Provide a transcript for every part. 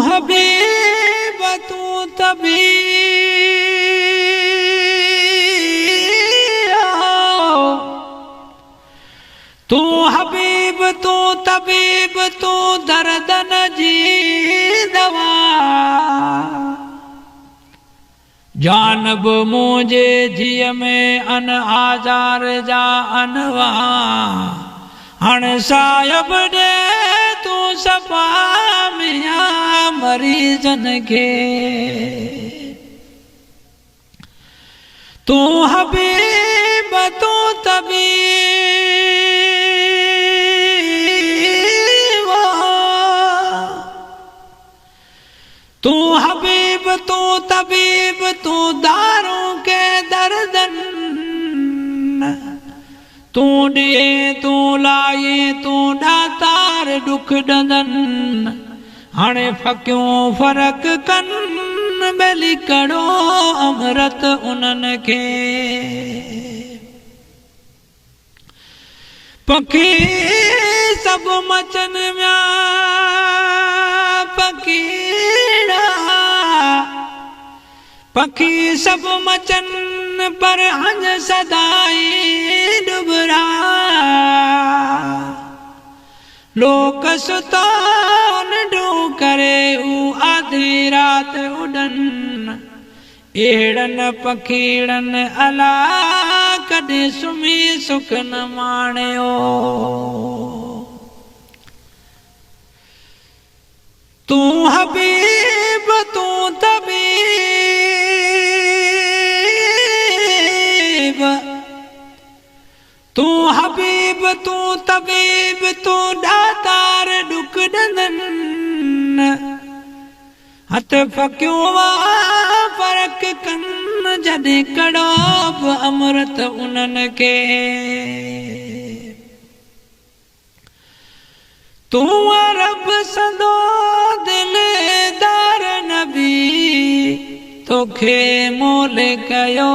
हबीब तू तबीब, तू हबीब तू तबीब, तू दर्दन जी दवा। जानब मुझे जिय में अन आजार जा अनवा। हण साहिब दे तू सफा मियां मरीजन के। तू हबीब तू तबीब, तू हबीब तू तबीब, तू दारों के दर्दन। तू दिए तू लाए तू दातार दुख डंदन। हाणे फकियूं फर्क कन बेली कड़ो अमृत उन्हन के। पखी सब मचन म्या पखीड़ा, पखी सब मचन पर हंज सदाई डुबरा। लोक सुतान डू करे ऊ आधी रात उड़न। एड़न पखीड़न अला कदे सुमी सुख न माणियो। तू हबीब तू तबीब, तू हबीब तू तबीब, तू दातार दुख डंदन। हथ फकियूं फर्क कन जॾहिं कड़ो बि अमृत उन्हन के। तू रब सदो दिलदार नबी, तोखे मोल कयो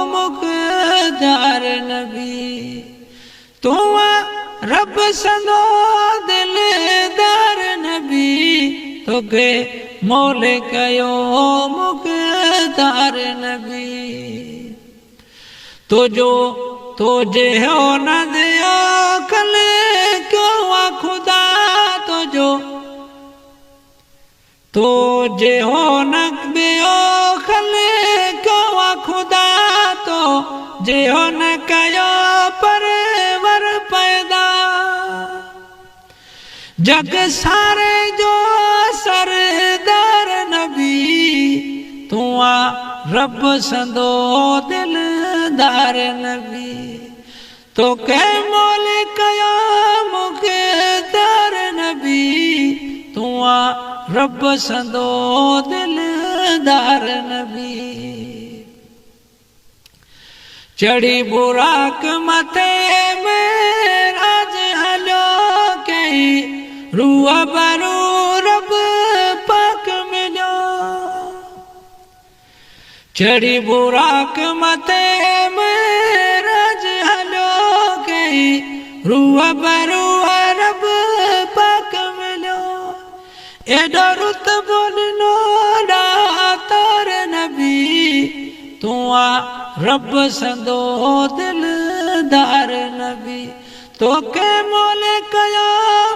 मुख़्तार नबी। तू रब सदो दिलदार नबी, तोखे मोल कयो मुख़्तार नबी। तुझो तुझे हो न दियो कल क्यों खुदा तुझो। तुझे हो न दियो कल क्यों खुदा, तो जे हो न कयो परवर पैदा। जग सारे जो सरदार नबी, तू रब संदो दिलदार नबी। तो के मोल कयो मुख़्तार नबी, तू रब संदो दिलदार नबी। चढ़ी बुराक मथे मेराज हलो कई, रूह बरू रब पाक मिलो। चढ़ी बुराक मथे मेराज हलो कई, रूह बरू रब पाक मिलो। एडो रुतबो ॾिनो दातार नबी, तू रब संदो दिलदार नबी। तोखे मोल कयो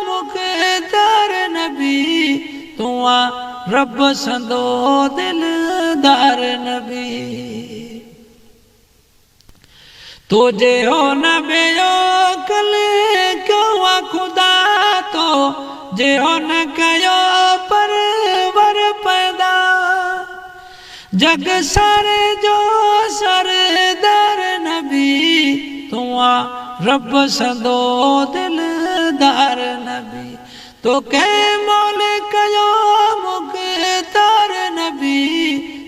मुख़्तार नबी, तू रब संदो दिलदार नबी। तुझे हो न बेयो कल क्यों खुदा, तो जे हो न कयो परवर पैदा। जग सारे जो सरदार नबी, तू रब संदो दिलदार नबी। तोखे मोल कयो मुख़्तार नबी,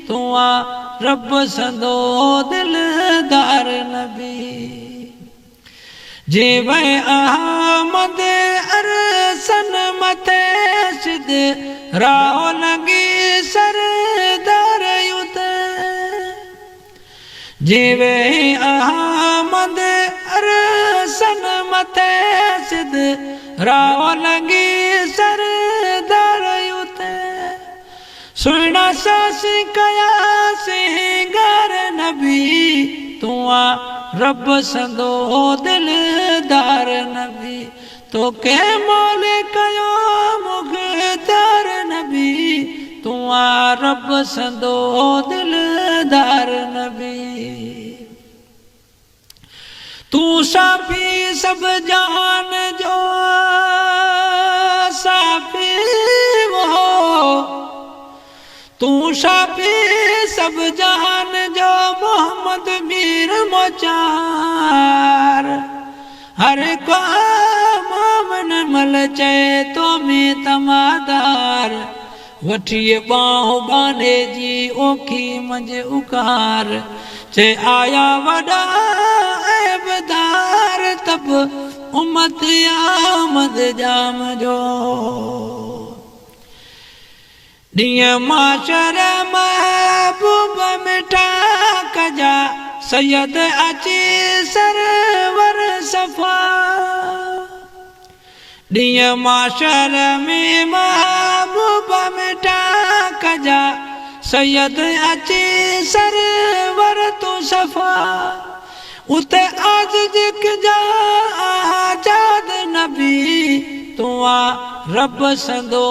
तू रब संदो दिलदार नबी। जीवे अहमद अरसन मथे सिद राहो लगी सरदार युत। जीवे अहमद अरसन मथे सिद राहो लगी सरदार युत। सासी कयासी घर नबी तू आ रब संदो दिलदार नबी तो के मौले कयो मुख्तार नबी तू आ रब संदो दिलदार नबी तू साफी सब जहान जो साफी वो तू साफी सब जहान जो मोहम्मद मीर मोचार हर को मोमन मल चे तो में तमादार वठिए बाहों बांधे जी ओखी मंझ उकार चे आया वडा ऐबदार तब उम्मत आमद जाम जो दिया माशर महबूब मिठा कजा सैयद अची सरवर सफा दिया माशर में महबूब मिठा कजा सैयद अची सरवर तू सफा उते आज जिक जा आजाद नबी तू आ रब संदो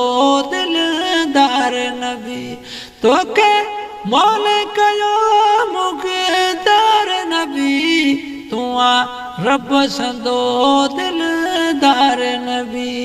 दिलदार नबी तो के मौले कयो मुख्तार नबी तू आ रब संदो दिलदार नबी।